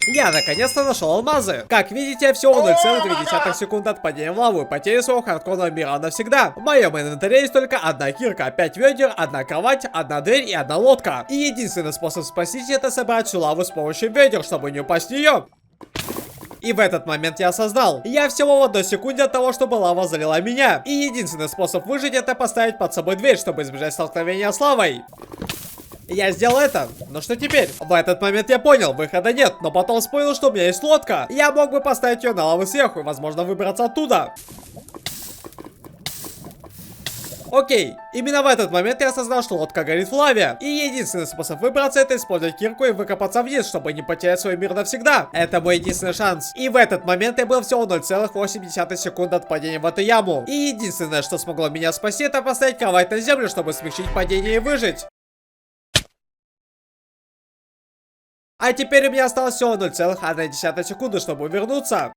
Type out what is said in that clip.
Я наконец-то нашел алмазы. Как видите, всего 0,2 секунды от падения в лаву и потери своего хардкорного мира навсегда. В моем инвентаре есть только одна кирка, 5 ведер, одна кровать, одна дверь и одна лодка. И единственный способ спастись — это собрать всю лаву с помощью ведер, чтобы не упасть в нее. И в этот момент я осознал, я всего в 1 секунде от того, чтобы лава залила меня. И единственный способ выжить — это поставить под собой дверь, чтобы избежать столкновения с лавой. Я сделал это, но что теперь? В этот момент я понял, выхода нет, но потом вспомнил, что у меня есть лодка. Я мог бы поставить ее на лаву сверху и, возможно, выбраться оттуда. Окей, именно в этот момент я осознал, что лодка горит в лаве. И единственный способ выбраться — это использовать кирку и выкопаться вниз, чтобы не потерять свой мир навсегда. Это мой единственный шанс. И в этот момент я был всего 0,8 секунды от падения в эту яму. И единственное, что смогло меня спасти, это поставить кровать на землю, чтобы смягчить падение и выжить. А теперь у меня осталось всего 0,1 секунды, чтобы вернуться.